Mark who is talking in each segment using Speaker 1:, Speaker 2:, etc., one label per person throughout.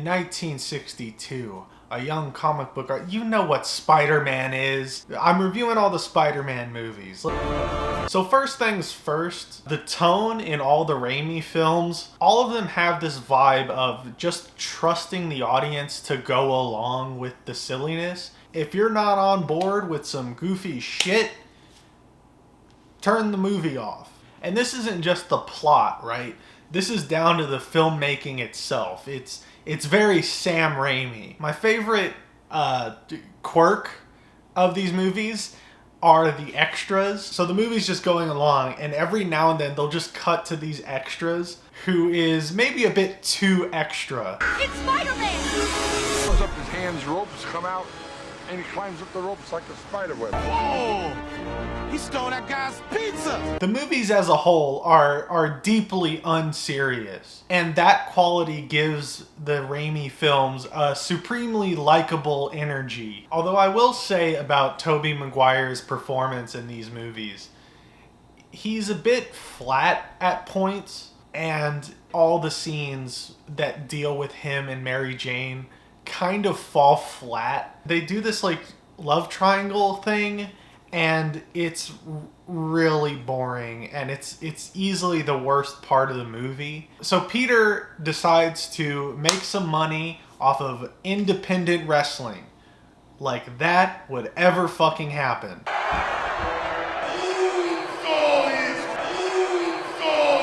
Speaker 1: In 1962, a young comic book art, you know what Spider-Man is. I'm reviewing all the Spider-Man movies. So first things first, the tone in all the Raimi films, all of them have this vibe of just trusting the audience to go along with the silliness. If you're not on board with some goofy shit, turn the movie off. And this isn't just the plot, right? This is down to the filmmaking itself. It's very Sam Raimi. My favorite quirk of these movies are the extras. So the movie's just going along, and every now and then they'll just cut to these extras who is maybe a bit too extra.
Speaker 2: It's Spider-Man!
Speaker 3: Comes up his hands, ropes come out, and he climbs up the ropes like a spider web.
Speaker 4: Whoa! He stole that guy's pizza!
Speaker 1: The movies as a whole are deeply unserious, and that quality gives the Raimi films a supremely likable energy. Although I will say about Tobey Maguire's performance in these movies, he's a bit flat at points, and all the scenes that deal with him and Mary Jane kind of fall flat. They do this like love triangle thing, and it's really boring, and it's easily the worst part of the movie. So Peter decides to make some money off of independent wrestling. Like that would ever fucking happen.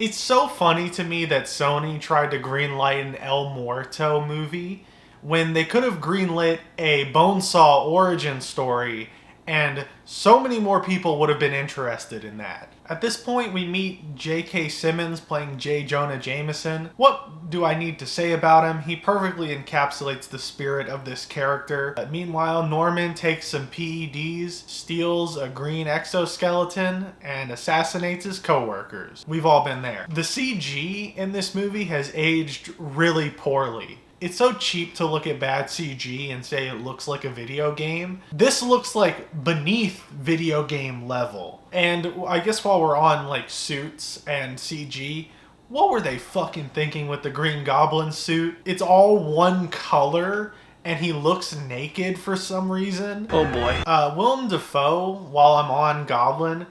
Speaker 1: It's so funny to me that Sony tried to greenlight an El Muerto movie when they could have greenlit a Bonesaw origin story, and so many more people would have been interested in that. At this point, we meet J.K. Simmons playing J. Jonah Jameson. What do I need to say about him? He perfectly encapsulates the spirit of this character. Meanwhile, Norman takes some PEDs, steals a green exoskeleton, and assassinates his co-workers. We've all been there. The CG in this movie has aged really poorly. It's so cheap to look at bad CG and say it looks like a video game. This looks like beneath video game level. And I guess while we're on like suits and CG, what were they fucking thinking with the Green Goblin suit? It's all one color and he looks naked for some reason.
Speaker 4: Oh boy.
Speaker 1: Willem Dafoe, while I'm on Goblin,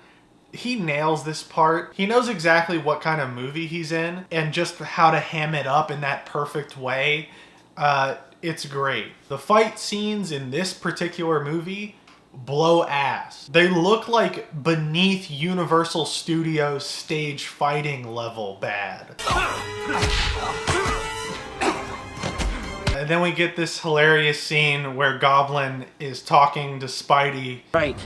Speaker 1: he nails this part. He knows exactly what kind of movie he's in and just how to ham it up in that perfect way. It's great. The fight scenes in this particular movie blow ass. They look like beneath Universal Studios stage fighting level bad. And then we get this hilarious scene where Goblin is talking to Spidey.
Speaker 5: Right.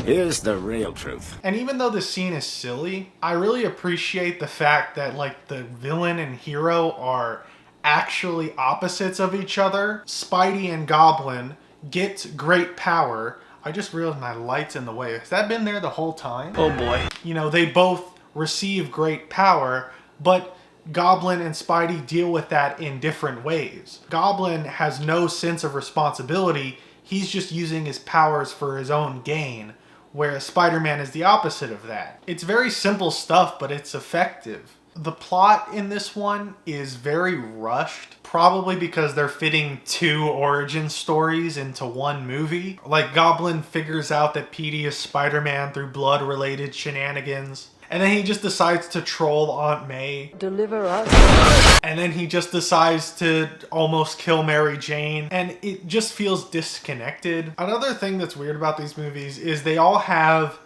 Speaker 5: Here's the real truth.
Speaker 1: And even though the scene is silly, I really appreciate the fact that like the villain and hero are actually opposites of each other. Spidey and Goblin get great power. I just realized my light's in the way. Has that been there the whole time?
Speaker 4: Oh boy.
Speaker 1: You know, they both receive great power, but Goblin and Spidey deal with that in different ways. Goblin has no sense of responsibility. He's just using his powers for his own gain, whereas Spider-Man is the opposite of that. It's very simple stuff, but it's effective. The plot in this one is very rushed, probably because they're fitting two origin stories into one movie. Like, Goblin figures out that Petey is Spider-Man through blood-related shenanigans, and then he just decides to troll Aunt May.
Speaker 6: Deliver us.
Speaker 1: And then he just decides to almost kill Mary Jane, and it just feels disconnected. Another thing that's weird about these movies is they all have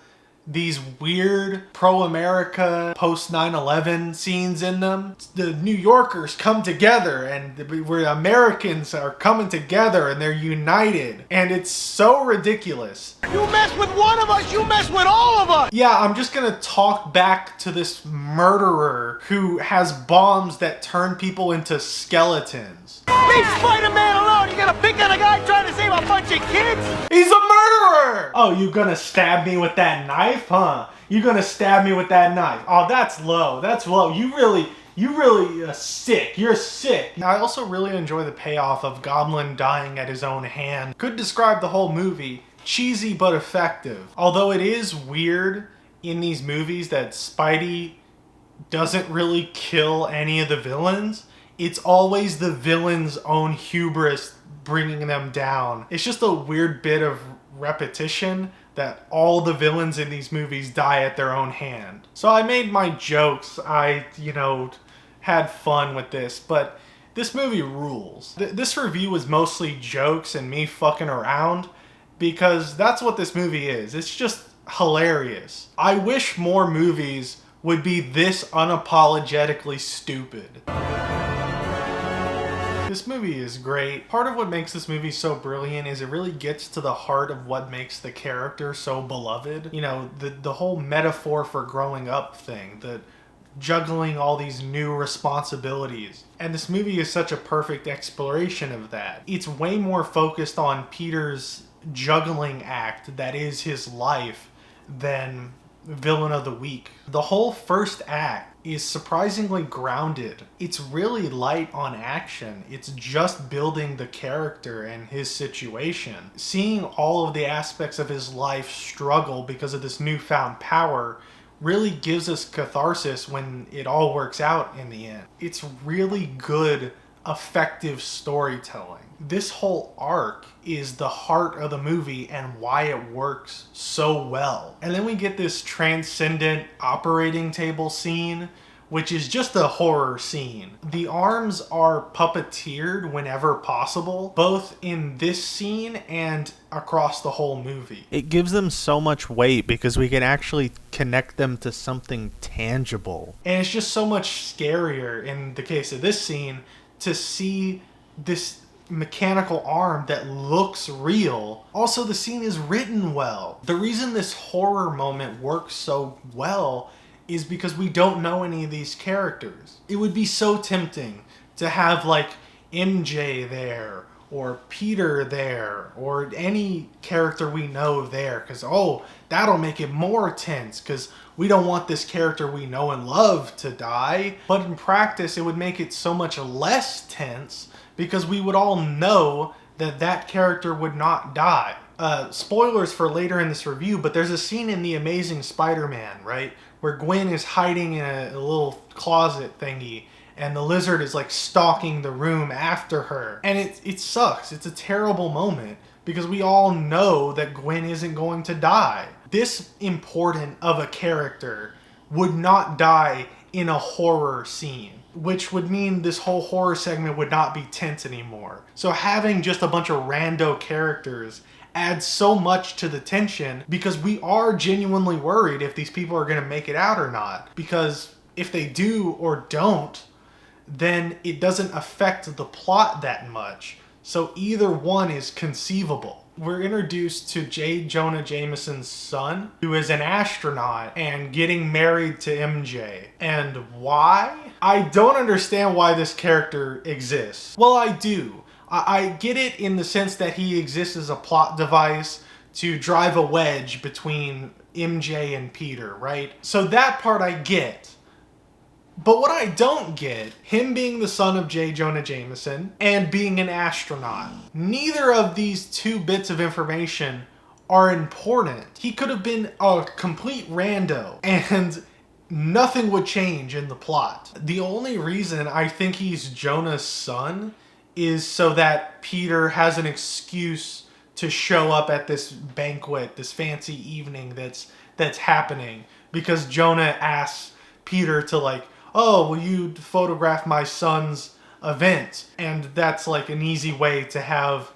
Speaker 1: these weird pro-America post 9/11 scenes in them. The New Yorkers come together, and where Americans are coming together and they're united, and it's so ridiculous.
Speaker 4: You mess with one of us, you mess with all of us!
Speaker 1: Yeah, I'm just gonna talk back to this murderer who has bombs that turn people into skeletons.
Speaker 4: Leave Spider-Man alone! You gotta pick on a guy trying to save a bunch of kids!
Speaker 1: He's a murderer! Oh, you gonna stab me with that knife, huh? You gonna stab me with that knife? Oh, that's low. That's low. You really sick. You're sick. I also really enjoy the payoff of Goblin dying at his own hand. Could describe the whole movie. Cheesy but effective. Although it is weird in these movies that Spidey doesn't really kill any of the villains. it's always the villain's own hubris bringing them down. It's just a weird bit of repetition that all the villains in these movies die at their own hand. So I made my jokes. I, had fun with this, but this movie rules. This review was mostly jokes and me fucking around because that's what this movie is. It's just hilarious. I wish more movies would be this unapologetically stupid. This movie is great. Part of what makes this movie so brilliant is it really gets to the heart of what makes the character so beloved. The whole metaphor for growing up thing, the juggling all these new responsibilities. And this movie is such a perfect exploration of that. It's way more focused on Peter's juggling act that is his life than Villain of the Week. The whole first act is surprisingly grounded. It's really light on action. It's just building the character and his situation. Seeing all of the aspects of his life struggle because of this newfound power really gives us catharsis when it all works out in the end. It's really good, effective storytelling. This whole arc is the heart of the movie and why it works so well. And then we get this transcendent operating table scene, which is just a horror scene. The arms are puppeteered whenever possible, both in this scene and across the whole movie. It gives them so much weight because we can actually connect them to something tangible. And it's just so much scarier in the case of this scene to see this mechanical arm that looks real. Also, the scene is written well. The reason this horror moment works so well is because we don't know any of these characters. It would be so tempting to have like MJ there or Peter there or any character we know there because, that'll make it more tense because we don't want this character we know and love to die. But in practice, it would make it so much less tense because we would all know that that character would not die. Spoilers for later in this review, but there's a scene in The Amazing Spider-Man, right? Where Gwen is hiding in a little closet thingy and the lizard is like stalking the room after her. And it sucks. It's a terrible moment because we all know that Gwen isn't going to die. This important of a character would not die in a horror scene, which would mean this whole horror segment would not be tense anymore. So having just a bunch of rando characters adds so much to the tension because we are genuinely worried if these people are going to make it out or not. Because if they do or don't, then it doesn't affect the plot that much. So either one is conceivable. We're introduced to J. Jonah Jameson's son, who is an astronaut and getting married to MJ. And why? I don't understand why this character exists. Well, I do. I get it in the sense that he exists as a plot device to drive a wedge between MJ and Peter, right? So that part I get. But what I don't get, him being the son of J. Jonah Jameson and being an astronaut, neither of these two bits of information are important. He could have been a complete rando and nothing would change in the plot. The only reason I think he's Jonah's son is so that Peter has an excuse to show up at this banquet, this fancy evening that's happening, because Jonah asks Peter to will you photograph my son's event? And that's like an easy way to have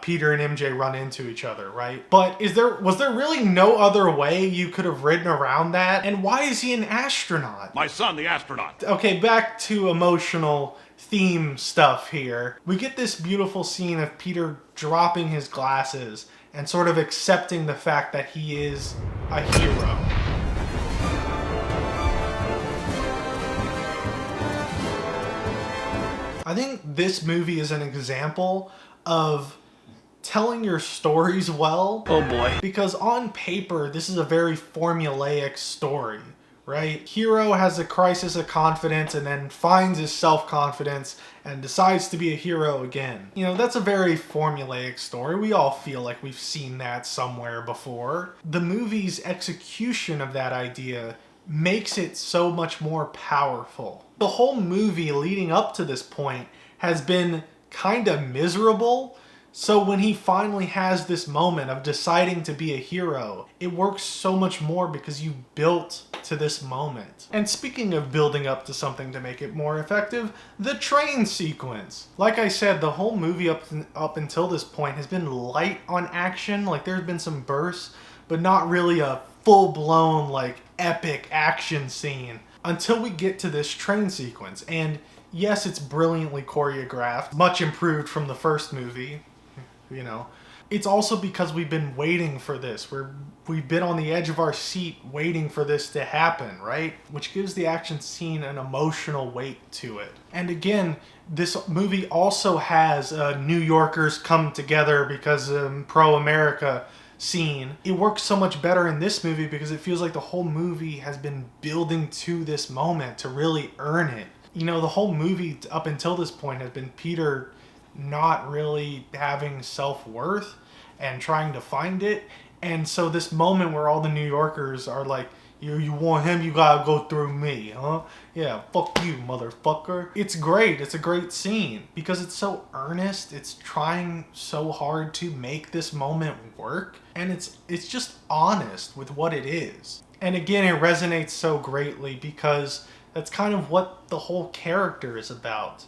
Speaker 1: Peter and MJ run into each other, right? But was there really no other way you could have written around that? And why is he an astronaut?
Speaker 2: My son, the astronaut.
Speaker 1: Okay, back to emotional theme stuff here. We get this beautiful scene of Peter dropping his glasses and sort of accepting the fact that he is a hero. I think this movie is an example of telling your stories well.
Speaker 6: Oh boy.
Speaker 1: Because on paper, this is a very formulaic story, right? Hero has a crisis of confidence and then finds his self-confidence and decides to be a hero again. That's a very formulaic story. We all feel like we've seen that somewhere before. The movie's execution of that idea makes it so much more powerful. The whole movie leading up to this point has been kind of miserable. So when he finally has this moment of deciding to be a hero, it works so much more because you built to this moment. And speaking of building up to something to make it more effective, the train sequence. Like I said, the whole movie up until this point has been light on action. Like there's been some bursts, but not really a full-blown like epic action scene until we get to this train sequence. And yes, it's brilliantly choreographed, much improved from the first movie. You know, it's also because we've been waiting for this. We've been on the edge of our seat waiting for this to happen, right? Which gives the action scene an emotional weight to it. And again, this movie also has New Yorkers come together because pro-America scene. It works so much better in this movie because it feels like the whole movie has been building to this moment to really earn it. You know, the whole movie up until this point has been Peter not really having self-worth and trying to find it. And so this moment where all the New Yorkers are like, you want him, you gotta go through me, huh? Yeah, fuck you, motherfucker. It's great. It's a great scene because it's so earnest. It's trying so hard to make this moment work. And it's just honest with what it is. And again, it resonates so greatly because that's kind of what the whole character is about.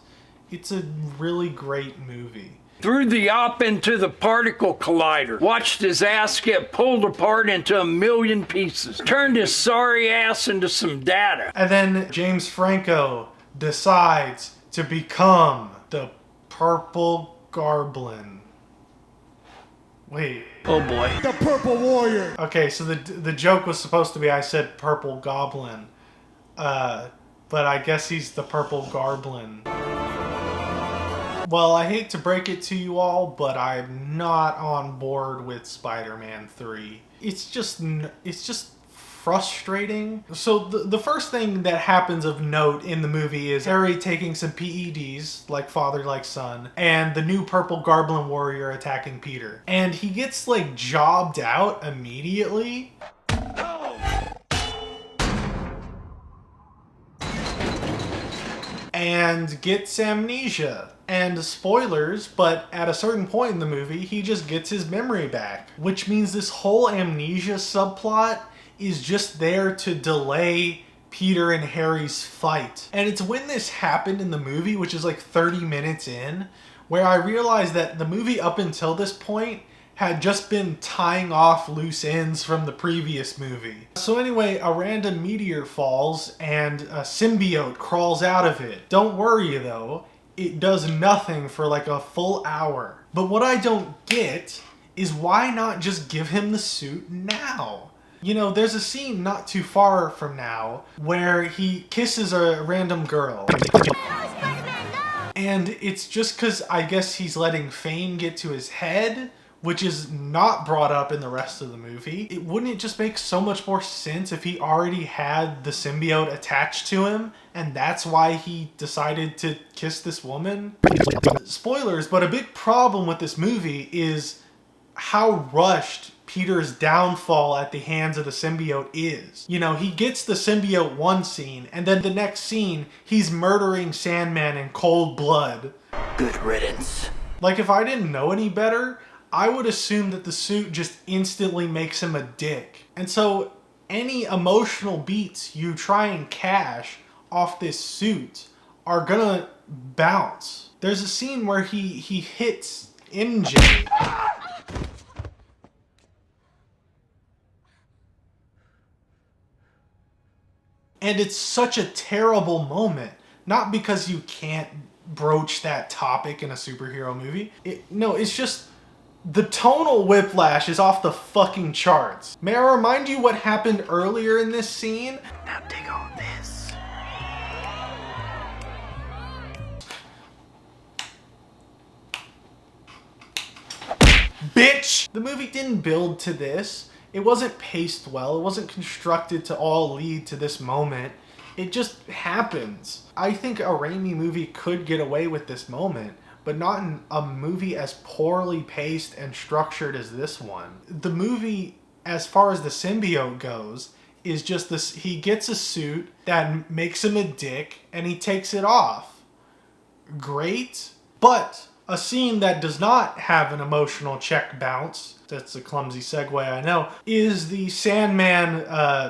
Speaker 1: It's a really great movie.
Speaker 2: Threw the op into the particle collider. Watched his ass get pulled apart into a million pieces. Turned his sorry ass into some data.
Speaker 1: And then James Franco decides to become the Purple Goblin. Wait.
Speaker 2: Oh boy.
Speaker 4: The Purple Warrior.
Speaker 1: Okay, so the joke was supposed to be I said Purple Goblin. But I guess he's the Purple Goblin. Well, I hate to break it to you all, but I'm not on board with Spider-Man 3. It's just frustrating. So the first thing that happens of note in the movie is Harry taking some PEDs, like father, like son, and the new Purple Goblin Warrior attacking Peter. And he gets like jobbed out immediately. And gets amnesia. And spoilers, but at a certain point in the movie, he just gets his memory back. Which means this whole amnesia subplot is just there to delay Peter and Harry's fight. And it's when this happened in the movie, which is like 30 minutes in, where I realized that the movie up until this point had just been tying off loose ends from the previous movie. So anyway, a random meteor falls and a symbiote crawls out of it. Don't worry though, it does nothing for like a full hour. But what I don't get is why not just give him the suit now? You know, there's a scene not too far from now where he kisses a random girl. And it's just because I guess he's letting fame get to his head, which is not brought up in the rest of the movie. Wouldn't it just make so much more sense if he already had the symbiote attached to him and that's why he decided to kiss this woman? Spoilers, but a big problem with this movie is how rushed Peter's downfall at the hands of the symbiote is. You know, he gets the symbiote one scene and then the next scene he's murdering Sandman in cold blood.
Speaker 5: Good riddance.
Speaker 1: Like if I didn't know any better, I would assume that the suit just instantly makes him a dick. And so any emotional beats you try and cash off this suit are gonna bounce. There's a scene where he hits MJ. And it's such a terrible moment. Not because you can't broach that topic in a superhero movie. No, it's just the tonal whiplash is off the fucking charts. May I remind you what happened earlier in this scene?
Speaker 5: Now dig on this.
Speaker 1: Bitch! The movie didn't build to this. It wasn't paced well. It wasn't constructed to all lead to this moment. It just happens. I think a Raimi movie could get away with this moment, but not in a movie as poorly paced and structured as this one. The movie, as far as the symbiote goes, is just this. He gets a suit that makes him a dick and he takes it off. Great. But a scene that does not have an emotional check bounce, that's a clumsy segue, I know, is the Sandman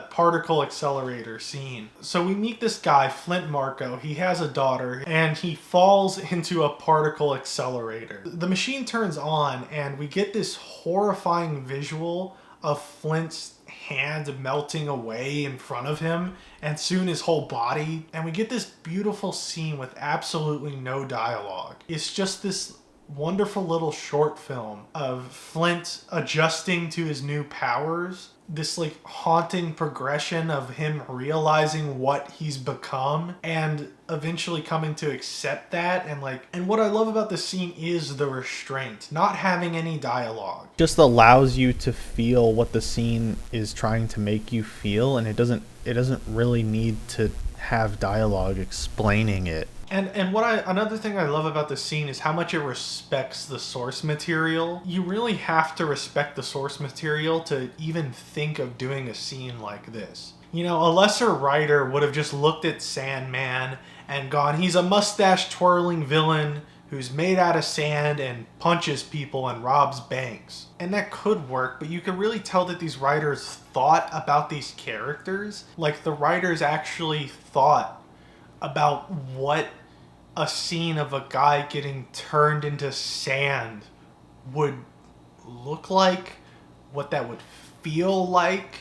Speaker 1: particle accelerator scene. So we meet this guy, Flint Marko. He has a daughter, and he falls into a particle accelerator. The machine turns on, and we get this horrifying visual of Flint's hand melting away in front of him, and soon his whole body. And we get this beautiful scene with absolutely no dialogue. It's just this wonderful little short film of Flint adjusting to his new powers. This like haunting progression of him realizing what he's become and eventually coming to accept that. And what I love about this scene is the restraint, not having any dialogue.
Speaker 7: Just allows you to feel what the scene is trying to make you feel, and it doesn't really need to have dialogue explaining it.
Speaker 1: And another thing I love about this scene is how much it respects the source material. You really have to respect the source material to even think of doing a scene like this. You know, a lesser writer would have just looked at Sandman and gone, he's a mustache twirling villain who's made out of sand and punches people and robs banks. And that could work, but you can really tell that these writers thought about these characters. Like, the writers actually thought about what a scene of a guy getting turned into sand would look like, what that would feel like,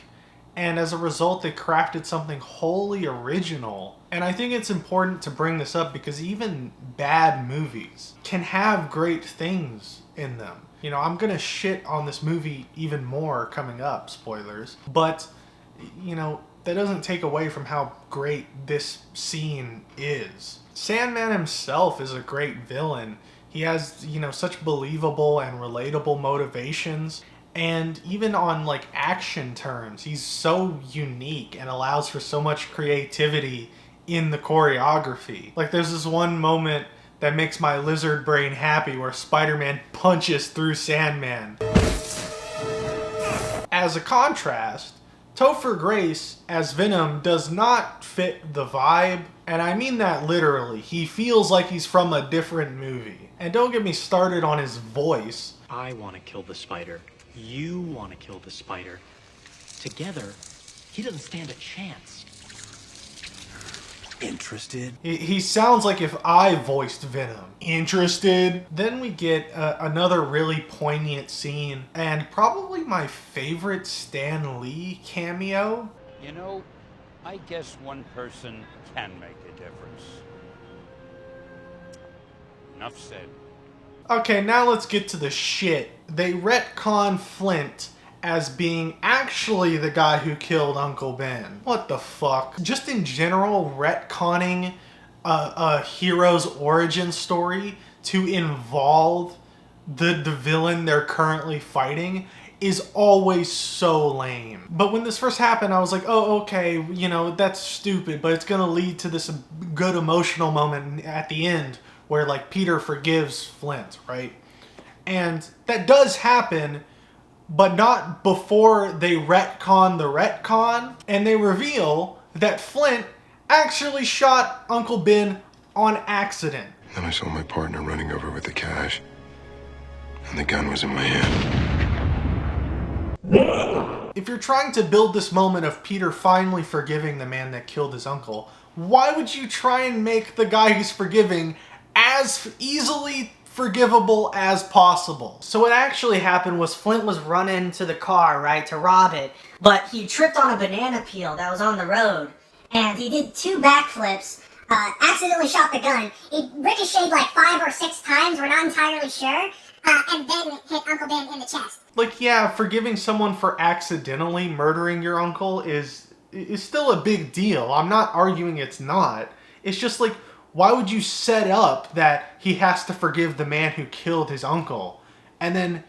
Speaker 1: and as a result they crafted something wholly original. And I think it's important to bring this up because even bad movies can have great things in them. You know, I'm gonna shit on this movie even more coming up, spoilers, but you know, that doesn't take away from how great this scene is. Sandman himself is a great villain. He has, you know, such believable and relatable motivations. And even on like action terms, he's so unique and allows for so much creativity in the choreography. Like, there's this one moment that makes my lizard brain happy where Spider-Man punches through Sandman. As a contrast, Topher Grace as Venom does not fit the vibe, and I mean that literally. He feels like he's from a different movie. And don't get me started on his voice.
Speaker 8: I want to kill the spider. You want to kill the spider. Together, he doesn't stand a chance.
Speaker 5: Interested?
Speaker 1: He sounds like if I voiced Venom. Interested? Then we get another really poignant scene, and probably my favorite Stan Lee cameo.
Speaker 9: You know, I guess one person can make a difference. Enough said.
Speaker 1: Okay, now let's get to the shit. They retcon Flint as being actually the guy who killed Uncle Ben. What the fuck? Just in general, retconning a hero's origin story to involve the villain they're currently fighting is always so lame. But when this first happened, I was like, oh, okay, you know, that's stupid, but it's gonna lead to this good emotional moment at the end where, like, Peter forgives Flint, right? And that does happen, but not before they retcon the retcon, and they reveal that Flint actually shot Uncle Ben on accident.
Speaker 10: Then I saw my partner running over with the cash, and the gun was in my hand.
Speaker 1: If you're trying to build this moment of Peter finally forgiving the man that killed his uncle, why would you try and make the guy he's forgiving as easily forgivable as possible?
Speaker 6: So what actually happened was Flint was running to the car, right, to rob it, but he tripped on a banana peel that was on the road,
Speaker 11: and he did 2 backflips, accidentally shot the gun. It ricocheted like 5 or 6 times, we're not entirely sure, and then hit Uncle Ben in the chest.
Speaker 1: Like, yeah, forgiving someone for accidentally murdering your uncle is still a big deal. I'm not arguing it's not. It's just like, why would you set up that he has to forgive the man who killed his uncle and then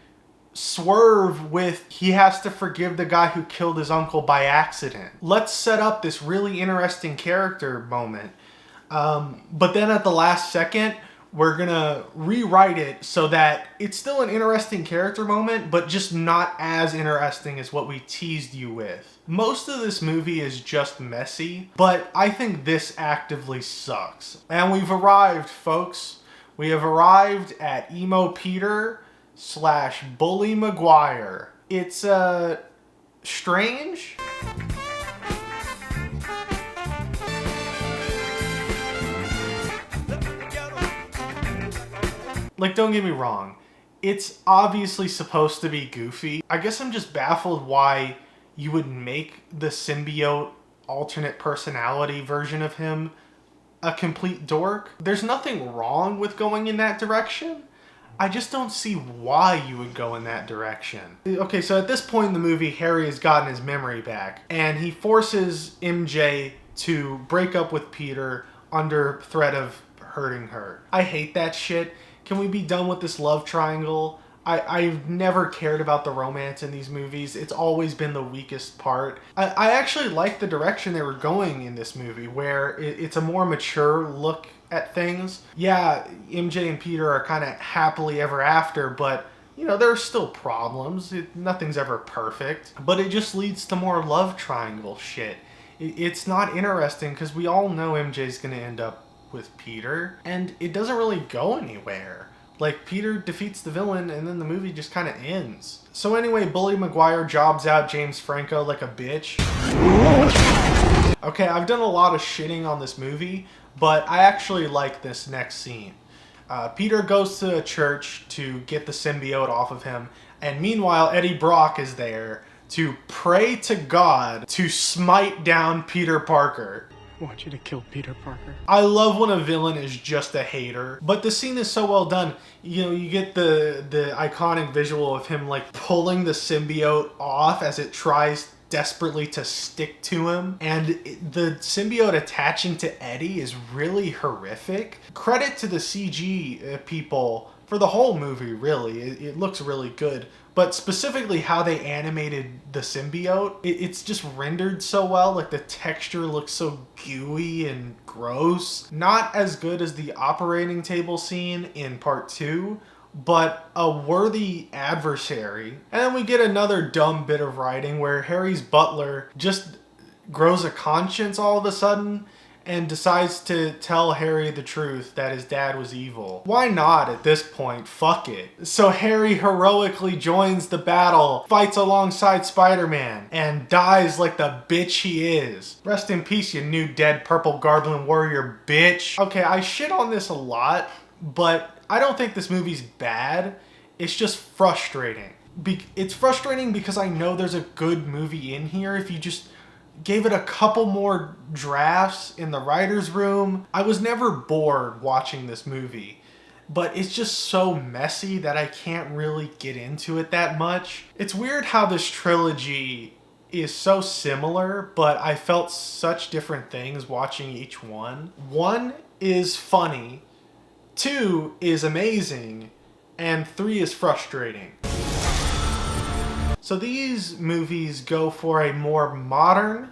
Speaker 1: swerve with he has to forgive the guy who killed his uncle by accident? Let's set up this really interesting character moment. But then at the last second, we're gonna rewrite it so that it's still an interesting character moment, but just not as interesting as what we teased you with. Most of this movie is just messy, but I think this actively sucks. And we've arrived, folks. We have arrived at Emo Peter / Bully Maguire. It's, strange. Like, don't get me wrong, it's obviously supposed to be goofy. I guess I'm just baffled why you would make the symbiote alternate personality version of him a complete dork. There's nothing wrong with going in that direction. I just don't see why you would go in that direction. Okay, so at this point in the movie, Harry has gotten his memory back, and he forces MJ to break up with Peter under threat of hurting her. I hate that shit. Can we be done with this love triangle? I've never cared about the romance in these movies. It's always been the weakest part. I actually like the direction they were going in this movie, where it's a more mature look at things. Yeah, MJ and Peter are kind of happily ever after, but you know, there are still problems. Nothing's ever perfect. But it just leads to more love triangle shit. It's not interesting because we all know MJ's going to end up with Peter, and it doesn't really go anywhere. Like, Peter defeats the villain, and then the movie just kind of ends. So anyway, Bully Maguire jobs out James Franco like a bitch. Okay, I've done a lot of shitting on this movie, but I actually like this next scene. Peter goes to a church to get the symbiote off of him, and meanwhile, Eddie Brock is there to pray to God to smite down Peter Parker.
Speaker 8: I want you to kill Peter Parker.
Speaker 1: I love when a villain is just a hater, but the scene is so well done. You know, you get the iconic visual of him like pulling the symbiote off as it tries desperately to stick to him, and the symbiote attaching to Eddie is really horrific. Credit to the CG people for the whole movie, really. It looks really good. But specifically how they animated the symbiote, it's just rendered so well. Like, the texture looks so gooey and gross. Not as good as the operating table scene in part 2, but a worthy adversary. And then we get another dumb bit of writing where Harry's butler just grows a conscience all of a sudden and decides to tell Harry the truth that his dad was evil. Why not at this point? Fuck it. So Harry heroically joins the battle, fights alongside Spider-Man, and dies like the bitch he is. Rest in peace, you new dead purple Goblin Warrior bitch. Okay, I shit on this a lot, but I don't think this movie's bad. It's just frustrating. It's frustrating because I know there's a good movie in here if you just gave it a couple more drafts in the writer's room. I was never bored watching this movie, but it's just so messy that I can't really get into it that much. It's weird how this trilogy is so similar, but I felt such different things watching each one. 1 is funny, 2 is amazing, and 3 is frustrating. So these movies go for a more modern,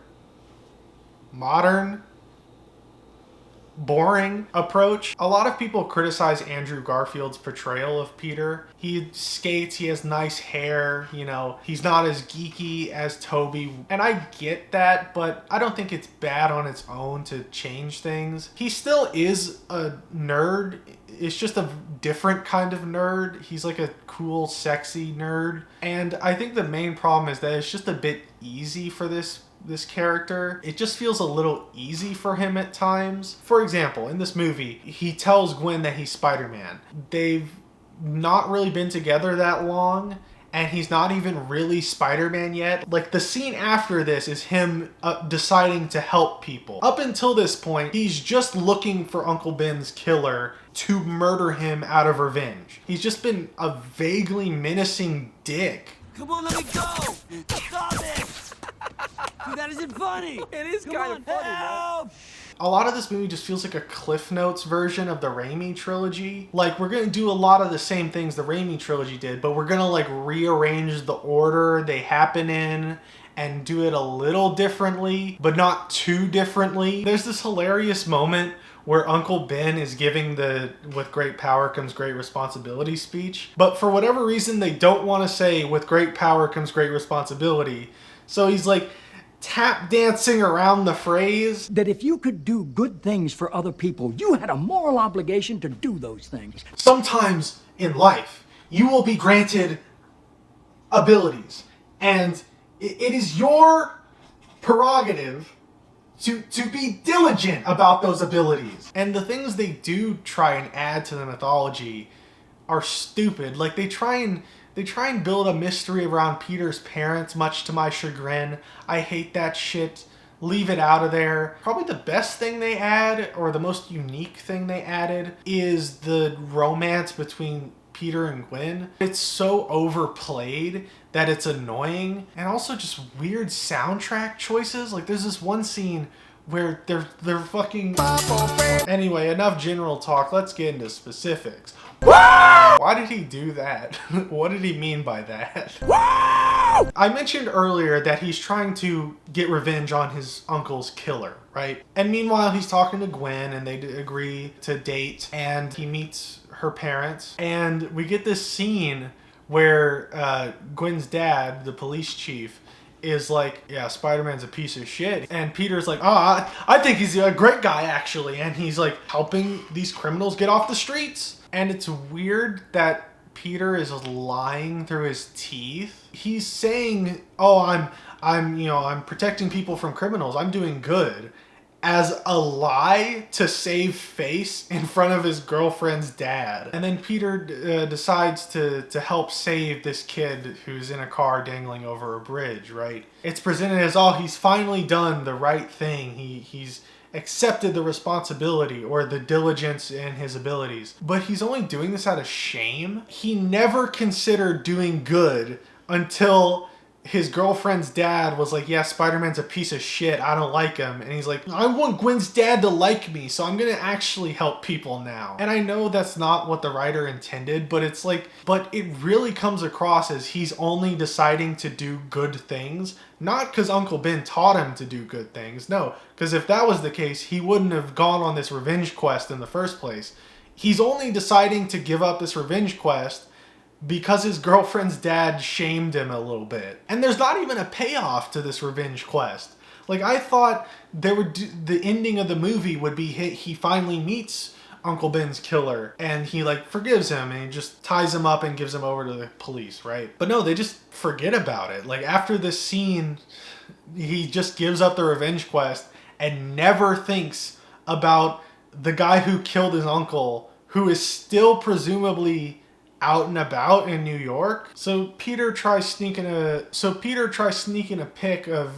Speaker 1: boring approach. A lot of people criticize Andrew Garfield's portrayal of Peter. He skates, he has nice hair, you know, he's not as geeky as Toby. And I get that, but I don't think it's bad on its own to change things. He still is a nerd. It's just a different kind of nerd. He's like a cool, sexy nerd. And I think the main problem is that it's just a bit easy for this character. It just feels a little easy for him at times. For example, in this movie, he tells Gwen that he's Spider-Man. They've not really been together that long, and he's not even really Spider-Man yet. Like, the scene after this is him deciding to help people. Up until this point, he's just looking for Uncle Ben's killer to murder him out of revenge. He's just been a vaguely menacing dick.
Speaker 4: Come on, let me go! Stop it! Dude, that isn't funny! It is kind of funny, man.
Speaker 1: A lot of this movie just feels like a Cliff Notes version of the Raimi trilogy. Like, we're gonna do a lot of the same things the Raimi trilogy did, but we're gonna like rearrange the order they happen in and do it a little differently, but not too differently. There's this hilarious moment where Uncle Ben is giving the "with great power comes great responsibility" speech. But for whatever reason, they don't want to say "with great power comes great responsibility." So he's like tap dancing around the phrase.
Speaker 12: That if you could do good things for other people, you had a moral obligation to do those things.
Speaker 1: Sometimes in life, you will be granted abilities, and it is your prerogative to be diligent about those abilities. And the things they do try and add to the mythology are stupid. Like they try and build a mystery around Peter's parents, much to my chagrin. I hate that shit. Leave it out of there. Probably the best thing they add, or the most unique thing they added, is the romance between Peter and Gwen. It's so overplayed that it's annoying, and also just weird soundtrack choices. Like there's this one scene where they're fucking... Anyway, enough general talk. Let's get into specifics. Why did he do that? What did he mean by that? I mentioned earlier that he's trying to get revenge on his uncle's killer, right? And meanwhile, he's talking to Gwen, and they agree to date, and he meets her parents, and we get this scene where Gwen's dad, the police chief, is like, yeah, Spider-Man's a piece of shit. And Peter's like, oh, I think he's a great guy, actually. And he's like helping these criminals get off the streets. And it's weird that Peter is lying through his teeth. He's saying, oh, I'm protecting people from criminals. I'm doing good. As a lie to save face in front of his girlfriend's dad. And then Peter decides to help save this kid who's in a car dangling over a bridge, right? It's presented as, oh, he's finally done the right thing. He's accepted the responsibility or the diligence in his abilities. But he's only doing this out of shame. He never considered doing good until his girlfriend's dad was like, yeah, Spider-Man's a piece of shit. I don't like him. And he's like, I want Gwen's dad to like me, so I'm going to actually help people now. And I know that's not what the writer intended, but it's like, but it really comes across as he's only deciding to do good things, not because Uncle Ben taught him to do good things. No, because if that was the case, he wouldn't have gone on this revenge quest in the first place. He's only deciding to give up this revenge quest because his girlfriend's dad shamed him a little bit. And there's not even a payoff to this revenge quest. Like, I thought the ending of the movie would be he finally meets Uncle Ben's killer and he like forgives him and he just ties him up and gives him over to the police, right? But no, they just forget about it. Like after this scene, he just gives up the revenge quest and never thinks about the guy who killed his uncle, who is still presumably out and about in New York. So Peter tries snipping a pic of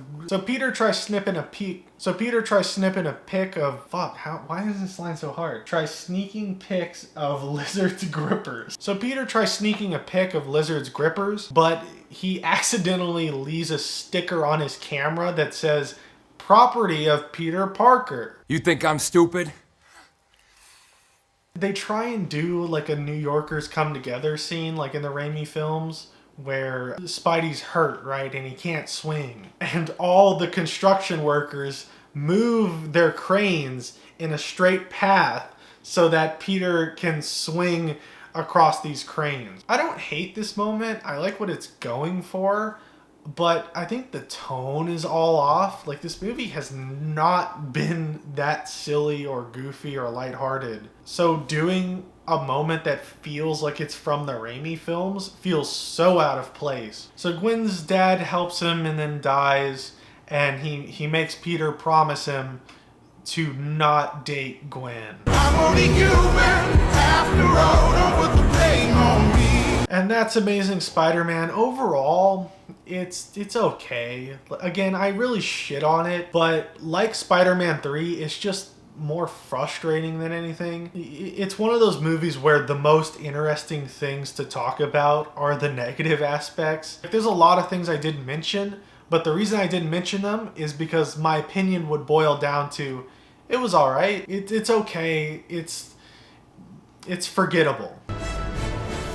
Speaker 1: why is this line so hard? Tries sneaking pics of Lizard's grippers. So Peter tries sneaking a pic of Lizard's grippers, but he accidentally leaves a sticker on his camera that says property of Peter Parker.
Speaker 13: You think I'm stupid?
Speaker 1: They try and do like a New Yorkers come together scene like in the Raimi films where Spidey's hurt, right, and he can't swing. And all the construction workers move their cranes in a straight path so that Peter can swing across these cranes. I don't hate this moment. I like what it's going for. But I think the tone is all off. Like, this movie has not been that silly or goofy or lighthearted. So doing a moment that feels like it's from the Raimi films feels so out of place. So Gwen's dad helps him and then dies. And he makes Peter promise him to not date Gwen. I'm only human after all, don't put the blame on me. And that's Amazing Spider-Man. Overall, it's okay. Again, I really shit on it, but like Spider-Man 3, it's just more frustrating than anything. It's one of those movies where the most interesting things to talk about are the negative aspects. There's a lot of things I didn't mention, but the reason I didn't mention them is because my opinion would boil down to, it was alright, it's okay, it's forgettable.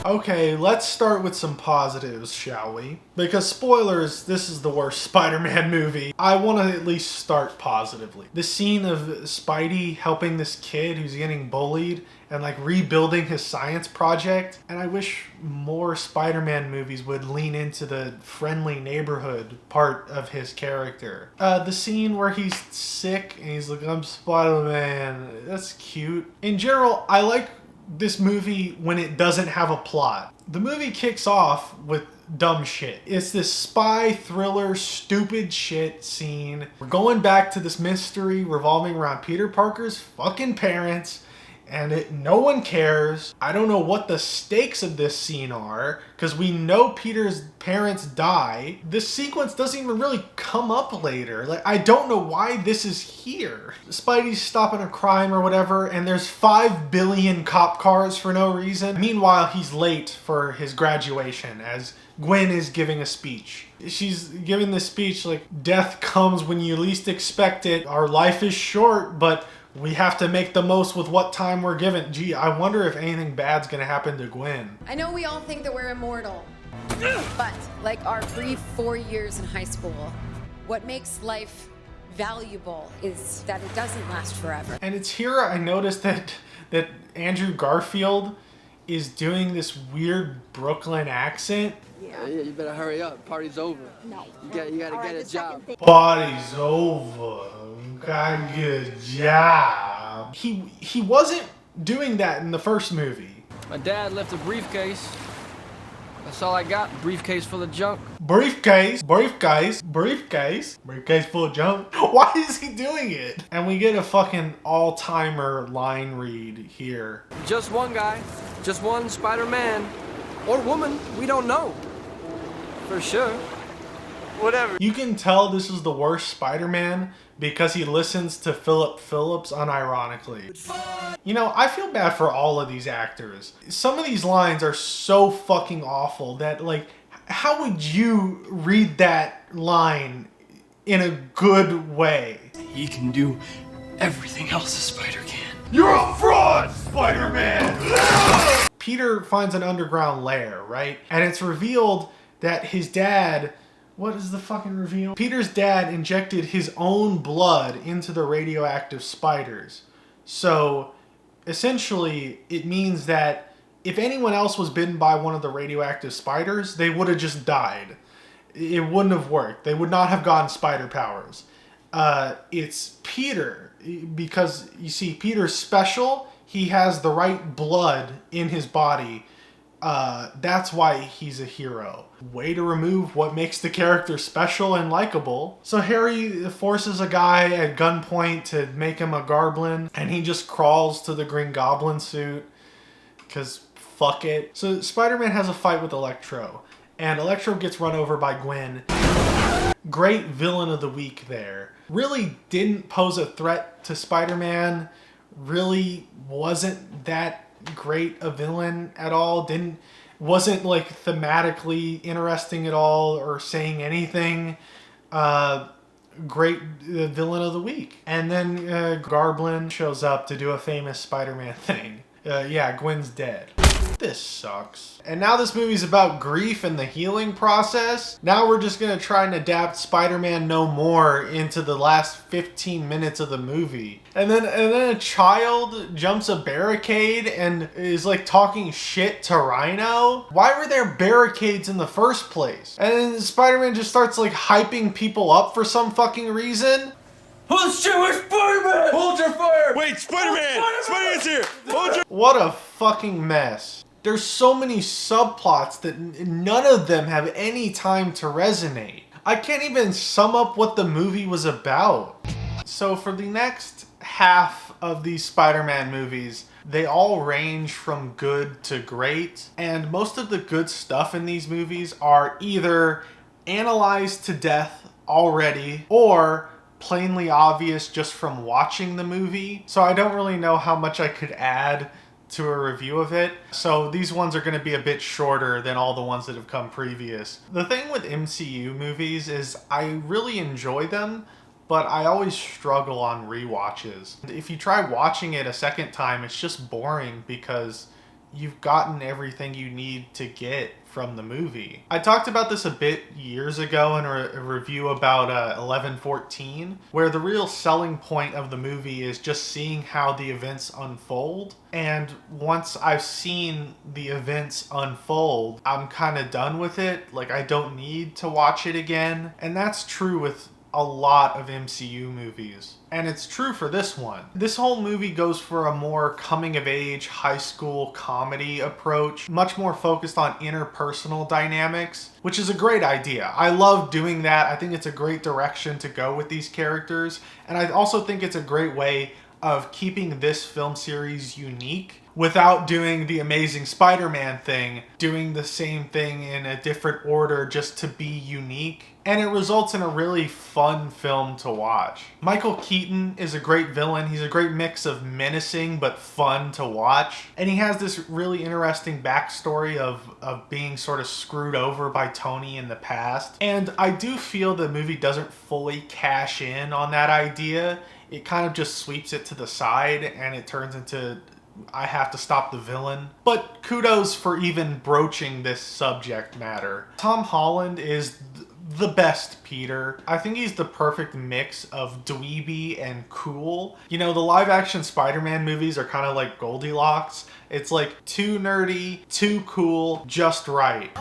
Speaker 1: Okay, let's start with some positives, shall we? Because spoilers, this is the worst Spider-Man movie. I want to at least start positively. The scene of Spidey helping this kid who's getting bullied and like rebuilding his science project. And I wish more Spider-Man movies would lean into the friendly neighborhood part of his character. The scene where he's sick and he's like, I'm Spider-Man. That's cute. In general, I like this movie when it doesn't have a plot. The movie kicks off with dumb shit. It's this spy thriller stupid shit scene. We're going back to this mystery revolving around Peter Parker's fucking parents, and no one cares. I don't know what the stakes of this scene are, because we know Peter's parents die. This sequence doesn't even really come up later. Like, I don't know why this is here. Spidey's stopping a crime or whatever, and there's 5 billion cop cars for no reason. Meanwhile, he's late for his graduation as Gwen is giving a speech. She's giving this speech like, death comes when you least expect it. Our life is short, but we have to make the most with what time we're given. Gee, I wonder if anything bad's gonna happen to Gwen.
Speaker 13: I know we all think that we're immortal, but like our brief 4 years in high school, what makes life valuable is that it doesn't last forever.
Speaker 1: And it's here I noticed that Andrew Garfield is doing this weird Brooklyn accent.
Speaker 14: Yeah, you better hurry up. Party's over.
Speaker 13: No.
Speaker 14: You gotta get a job.
Speaker 1: Party's over. Gotta get a job. He wasn't doing that in the first movie.
Speaker 14: My dad left a briefcase. That's all I got. Briefcase full of junk.
Speaker 1: Briefcase full of junk. Why is he doing it? And we get a fucking all-timer line read here.
Speaker 14: Just one guy. Just one Spider-Man. Or woman. We don't know. For sure. Whatever.
Speaker 1: You can tell this is the worst Spider-Man because he listens to Philip Phillips unironically. You know, I feel bad for all of these actors. Some of these lines are so fucking awful that, like, how would you read that line in a good way?
Speaker 15: He can do everything else a spider can.
Speaker 1: You're a fraud, Spider-Man! Peter finds an underground lair, right? And it's revealed that his dad... What is the fucking reveal? Peter's dad injected his own blood into the radioactive spiders. So, essentially, it means that if anyone else was bitten by one of the radioactive spiders, they would have just died. It wouldn't have worked. They would not have gotten spider powers. It's Peter, because, you see, Peter's special. He has the right blood in his body. That's why he's a hero. Way to remove what makes the character special and likable. So Harry forces a guy at gunpoint to make him a Goblin, and he just crawls to the Green Goblin suit, because fuck it. So Spider-Man has a fight with Electro, and Electro gets run over by Gwen. Great villain of the week there. Really didn't pose a threat to Spider-Man. Really wasn't that great a villain at all. Wasn't like thematically interesting at all or saying anything. Great villain of the week. And then Goblin shows up to do a famous Spider-Man thing. Yeah, Gwen's dead. This sucks. And now this movie's about grief and the healing process. Now we're just gonna try and adapt Spider-Man No More into the last 15 minutes of the movie. And then a child jumps a barricade and is like talking shit to Rhino. Why were there barricades in the first place? And then Spider-Man just starts like hyping people up for some fucking reason.
Speaker 15: Oh shit, where's Spider-Man? Hold your fire! Wait, Spider-Man! Spider-Man's here! Hold your...
Speaker 1: What a fucking mess. There's so many subplots that none of them have any time to resonate. I can't even sum up what the movie was about. So for the next half of these Spider-Man movies, they all range from good to great. And most of the good stuff in these movies are either analyzed to death already or plainly obvious just from watching the movie. So I don't really know how much I could add to a review of it. So these ones are going to be a bit shorter than all the ones that have come previous. The thing with MCU movies is I really enjoy them, but I always struggle on rewatches. If you try watching it a second time, it's just boring because you've gotten everything you need to get from the movie. I talked about this a bit years ago in a review about 1114, where the real selling point of the movie is just seeing how the events unfold. And once I've seen the events unfold, I'm kind of done with it. Like, I don't need to watch it again. And that's true with a lot of MCU movies. And it's true for this one. This whole movie goes for a more coming-of-age high school comedy approach, much more focused on interpersonal dynamics, which is a great idea. I love doing that. I think it's a great direction to go with these characters, and I also think it's a great way of keeping this film series unique without doing the Amazing Spider-Man thing, doing the same thing in a different order just to be unique. And it results in a really fun film to watch. Michael Keaton is a great villain. He's a great mix of menacing but fun to watch. And he has this really interesting backstory of being sort of screwed over by Tony in the past. And I do feel the movie doesn't fully cash in on that idea. It kind of just sweeps it to the side and it turns into, I have to stop the villain. But kudos for even broaching this subject matter. Tom Holland is the best Peter. I think he's the perfect mix of dweeby and cool. You know, the live action Spider-Man movies are kind of like Goldilocks. It's like too nerdy, too cool, just right.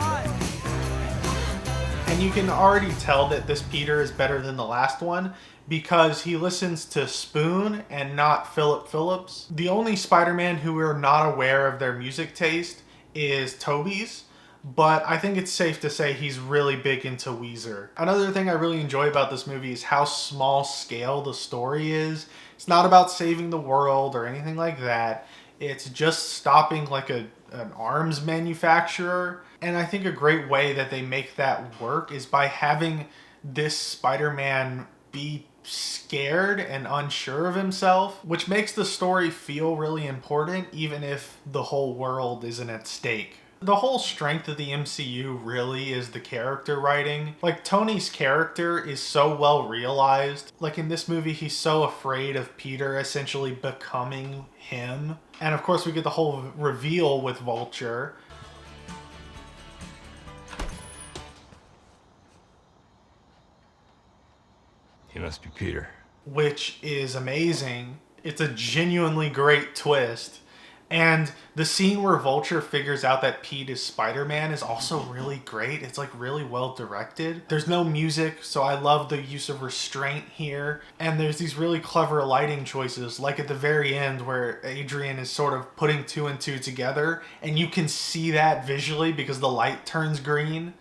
Speaker 1: And you can already tell that this Peter is better than the last one because he listens to Spoon and not Philip Phillips. The only Spider-Man who we're not aware of their music taste is Tobey's, but I think it's safe to say he's really big into Weezer. Another thing I really enjoy about this movie is how small scale the story is. It's not about saving the world or anything like that. It's just stopping like an arms manufacturer. And I think a great way that they make that work is by having this Spider-Man be scared and unsure of himself, which makes the story feel really important even if the whole world isn't at stake. The whole strength of the MCU really is the character writing. Like, Tony's character is so well realized. Like, in this movie, he's so afraid of Peter essentially becoming him. And of course, we get the whole reveal with Vulture.
Speaker 15: He must be Peter.
Speaker 1: Which is amazing. It's a genuinely great twist. And the scene where Vulture figures out that Pete is Spider-Man is also really great. It's like really well directed. There's no music, so I love the use of restraint here. And there's these really clever lighting choices, like at the very end where Adrian is sort of putting two and two together, and you can see that visually because the light turns green.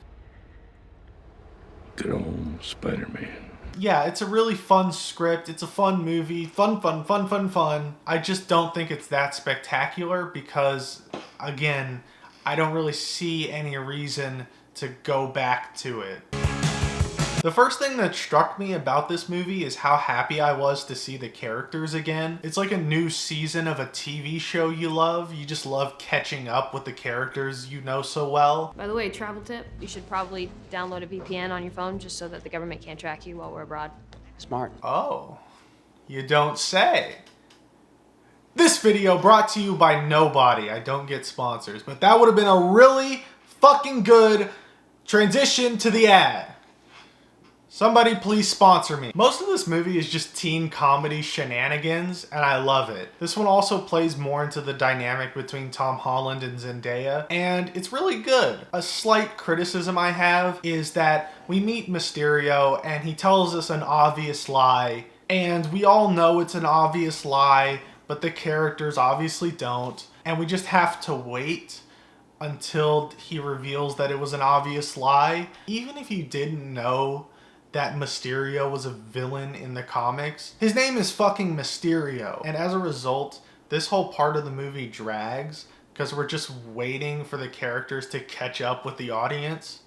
Speaker 15: Good old Spider-Man.
Speaker 1: Yeah, it's a really fun script. It's a fun movie. Fun. I just don't think it's that spectacular because, again, I don't really see any reason to go back to it. The first thing that struck me about this movie is how happy I was to see the characters again. It's like a new season of a TV show you love. You just love catching up with the characters you know so well.
Speaker 16: By the way, travel tip, you should probably download a VPN on your phone just so that the government can't track you while we're abroad.
Speaker 12: Smart.
Speaker 1: Oh, you don't say. This video brought to you by nobody. I don't get sponsors, but that would have been a really fucking good transition to the ad. Somebody please sponsor me. Most of this movie is just teen comedy shenanigans, and I love it. This one also plays more into the dynamic between Tom Holland and Zendaya, and it's really good. A slight criticism I have is that we meet Mysterio, and he tells us an obvious lie, and we all know it's an obvious lie, but the characters obviously don't, and we just have to wait until he reveals that it was an obvious lie. Even if you didn't know that Mysterio was a villain in the comics, his name is fucking Mysterio. And as a result, this whole part of the movie drags because we're just waiting for the characters to catch up with the audience.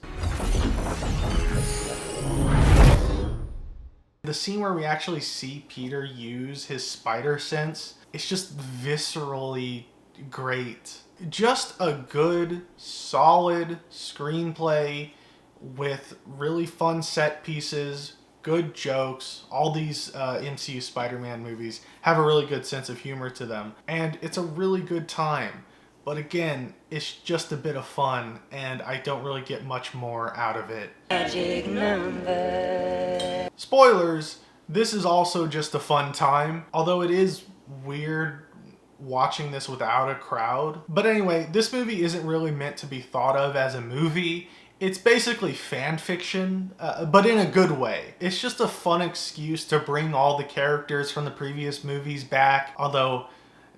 Speaker 1: The scene where we actually see Peter use his spider sense, it's just viscerally great. Just a good, solid screenplay with really fun set pieces, good jokes. All these MCU Spider-Man movies have a really good sense of humor to them, and it's a really good time. But again, it's just a bit of fun, and I don't really get much more out of it. Magic number. Spoilers, this is also just a fun time, although it is weird watching this without a crowd. But anyway, this movie isn't really meant to be thought of as a movie. It's basically fan fiction, but in a good way. It's just a fun excuse to bring all the characters from the previous movies back, although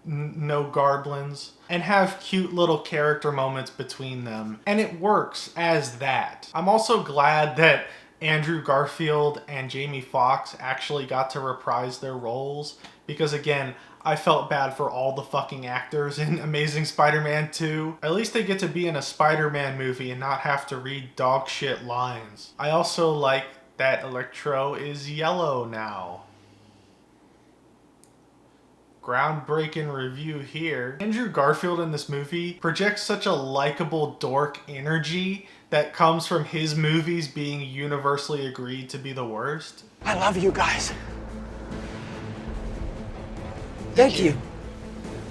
Speaker 1: no Garblins, and have cute little character moments between them. And it works as that. I'm also glad that Andrew Garfield and Jamie Foxx actually got to reprise their roles, because again, I felt bad for all the fucking actors in Amazing Spider-Man 2. At least they get to be in a Spider-Man movie and not have to read dog shit lines. I also like that Electro is yellow now. Groundbreaking review here. Andrew Garfield in this movie projects such a likable dork energy that comes from his movies being universally agreed to be the worst.
Speaker 4: I love you guys. Thank you.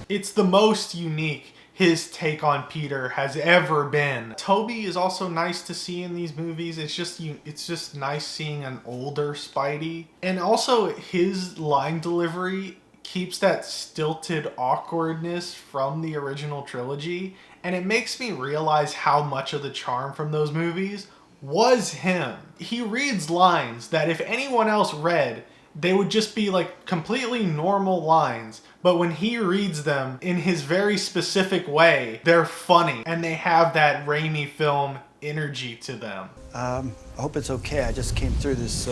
Speaker 1: It's the most unique his take on Peter has ever been. Toby is also nice to see in these movies. It's just nice seeing an older Spidey. And also his line delivery keeps that stilted awkwardness from the original trilogy, and it makes me realize how much of the charm from those movies was him. He reads lines that if anyone else read, they would just be like completely normal lines, but when he reads them in his very specific way, they're funny and they have that Raimi film energy to them.
Speaker 4: I hope it's okay. I just came through this,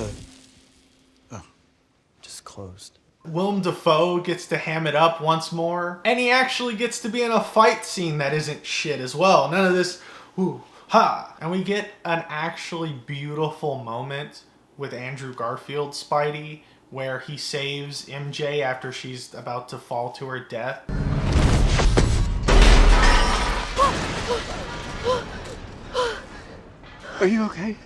Speaker 4: just closed.
Speaker 1: Willem Dafoe gets to ham it up once more, and he actually gets to be in a fight scene that isn't shit as well. None of this, ooh, ha. And we get an actually beautiful moment with Andrew Garfield's Spidey, where he saves MJ after she's about to fall to her death.
Speaker 4: Are you okay?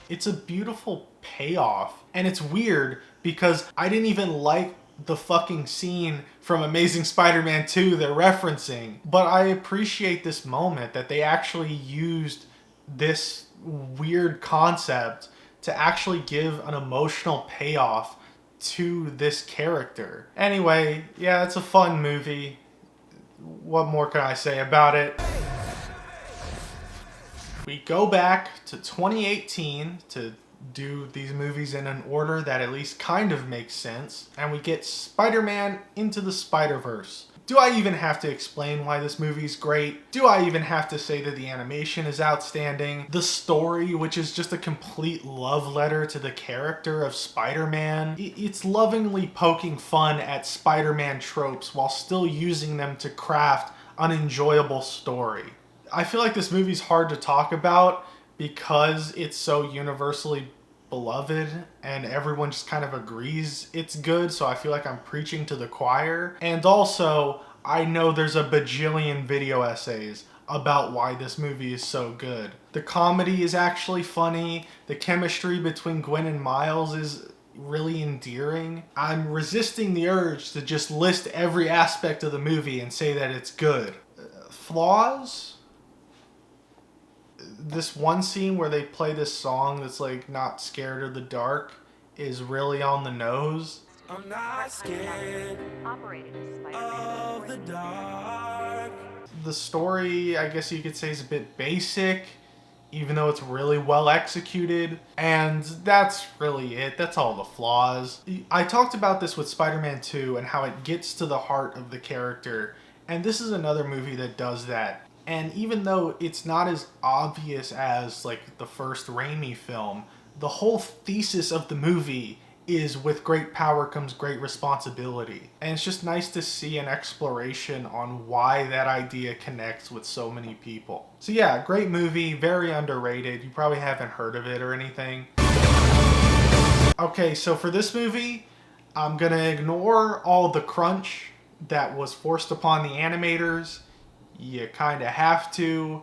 Speaker 1: It's a beautiful payoff, and it's weird because I didn't even like the fucking scene from Amazing Spider-Man 2 they're referencing, but I appreciate this moment that they actually used this weird concept to actually give an emotional payoff to this character. Anyway, yeah, it's a fun movie. What more can I say about it? We go back to 2018 to do these movies in an order that at least kind of makes sense, and we get Spider-Man Into the Spider-Verse. Do I even have to explain why this movie's great? Do I even have to say that the animation is outstanding? The story, which is just a complete love letter to the character of Spider-Man, it's lovingly poking fun at Spider-Man tropes while still using them to craft an enjoyable story. I feel like this movie's hard to talk about because it's so universally beloved and everyone just kind of agrees it's good, so I feel like I'm preaching to the choir. And also, I know there's a bajillion video essays about why this movie is so good. The comedy is actually funny, the chemistry between Gwen and Miles is really endearing. I'm resisting the urge to just list every aspect of the movie and say that it's good. Flaws? This one scene where they play this song that's like Not Scared of the Dark is really on the nose.
Speaker 4: I'm not scared of the dark.
Speaker 1: The story, I guess you could say, is a bit basic, even though it's really well executed. And that's really it. That's all the flaws. I talked about this with Spider-Man 2 and how it gets to the heart of the character. And this is another movie that does that. And even though it's not as obvious as like the first Raimi film, the whole thesis of the movie is with great power comes great responsibility. And it's just nice to see an exploration on why that idea connects with so many people. So yeah, great movie, very underrated. You probably haven't heard of it or anything. Okay, so for this movie, I'm gonna ignore all the crunch that was forced upon the animators. You kind of have to.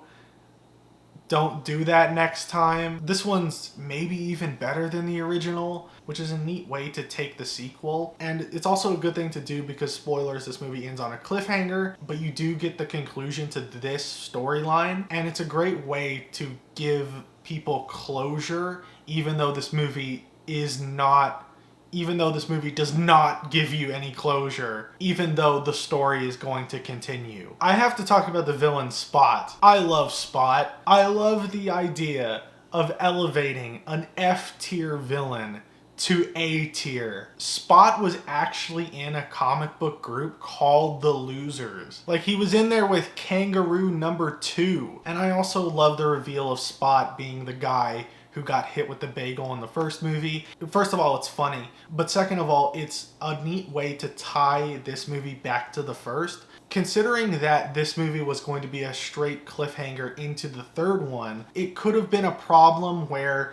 Speaker 1: don't do that next time. This one's maybe even better than the original, which is a neat way to take the sequel. And it's also a good thing to do because, spoilers, this movie ends on a cliffhanger, but you do get the conclusion to this storyline. And it's a great way to give people closure, even though this movie does not give you any closure, even though the story is going to continue. I have to talk about the villain Spot. I love Spot. I love the idea of elevating an F-tier villain to A-tier. Spot was actually in a comic book group called The Losers. Like, he was in there with Kangaroo number 2. And I also love the reveal of Spot being the guy who got hit with the bagel in the first movie. First of all, it's funny, but second of all, it's a neat way to tie this movie back to the first. Considering that this movie was going to be a straight cliffhanger into the third one, it could have been a problem where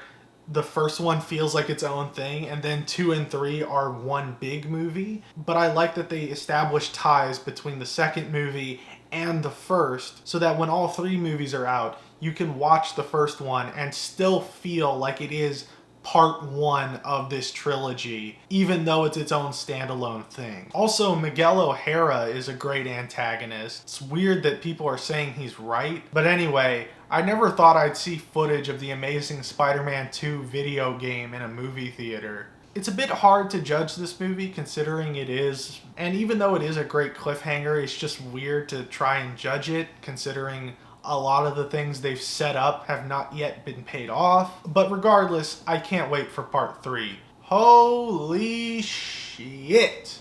Speaker 1: the first one feels like its own thing, and then 2 and 3 are one big movie. But I like that they established ties between the second movie and the first, so that when all 3 movies are out, you can watch the first one and still feel like it is part 1 of this trilogy, even though it's its own standalone thing. Also, Miguel O'Hara is a great antagonist. It's weird that people are saying he's right, but anyway, I never thought I'd see footage of the Amazing Spider-Man 2 video game in a movie theater. It's a bit hard to judge this movie considering it is, and even though it is a great cliffhanger, it's just weird to try and judge it considering a lot of the things they've set up have not yet been paid off. But regardless, I can't wait for part 3. Holy shit.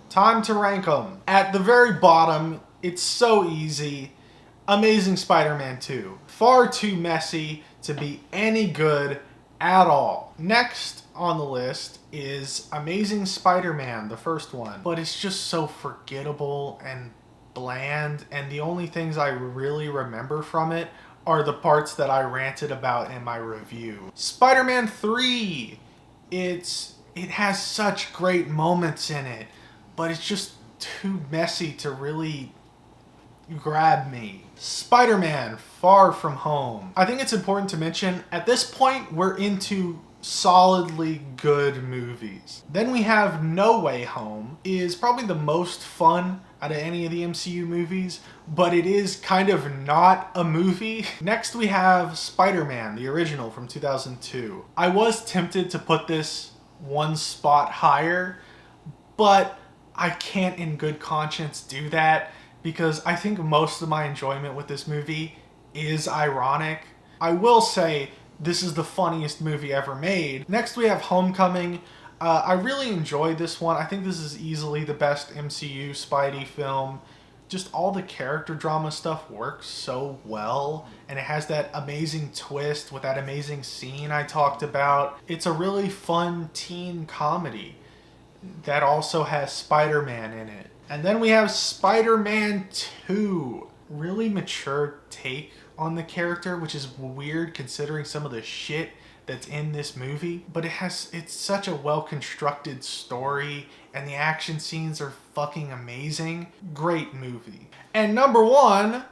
Speaker 1: Time to rank them. At the very bottom, it's so easy. Amazing Spider-Man 2. Far too messy to be any good at all. Next on the list is Amazing Spider-Man, the first one. But it's just so forgettable and bland, and the only things I really remember from it are the parts that I ranted about in my review. Spider-Man 3. It has such great moments in it, but it's just too messy to really grab me. Spider-Man Far From Home. I think it's important to mention, at this point, we're into solidly good movies. Then we have No Way Home, is probably the most fun out of any of the MCU movies, but it is kind of not a movie. Next we have Spider-Man, the original from 2002. I was tempted to put this one spot higher, but I can't in good conscience do that because I think most of my enjoyment with this movie is ironic. I will say this is the funniest movie ever made. Next we have Homecoming. I really enjoyed this one. I think this is easily the best MCU Spidey film. Just all the character drama stuff works so well, and it has that amazing twist with that amazing scene I talked about. It's a really fun teen comedy that also has Spider-Man in it. And then we have Spider-Man 2. Really mature take on the character, which is weird considering some of the shit that's in this movie, but it's such a well-constructed story and the action scenes are fucking amazing. Great movie. And number 1,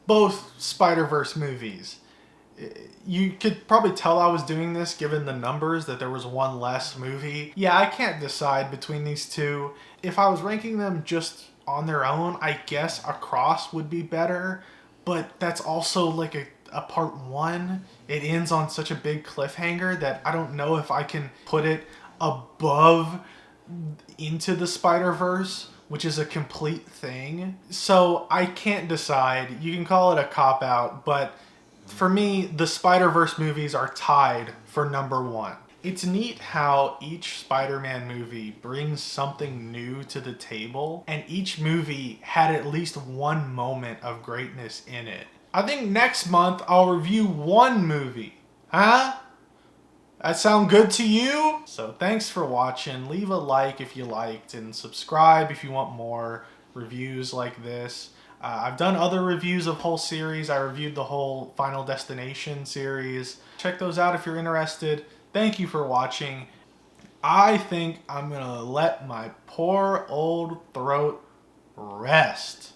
Speaker 1: both Spider-Verse movies. You could probably tell I was doing this given the numbers, that there was one less movie. Yeah, I can't decide between these two. If I was ranking them just on their own, I guess Across would be better, but that's also like a part 1. It ends on such a big cliffhanger that I don't know if I can put it above Into the Spider-Verse, which is a complete thing. So I can't decide. You can call it a cop-out, but for me, the Spider-Verse movies are tied for number 1. It's neat how each Spider-Man movie brings something new to the table, and each movie had at least one moment of greatness in it. I think next month I'll review one movie. Huh? That sound good to you? So thanks for watching. Leave a like if you liked, and subscribe if you want more reviews like this. I've done other reviews of whole series. I reviewed the whole Final Destination series. Check those out if you're interested. Thank you for watching. I think I'm gonna let my poor old throat rest.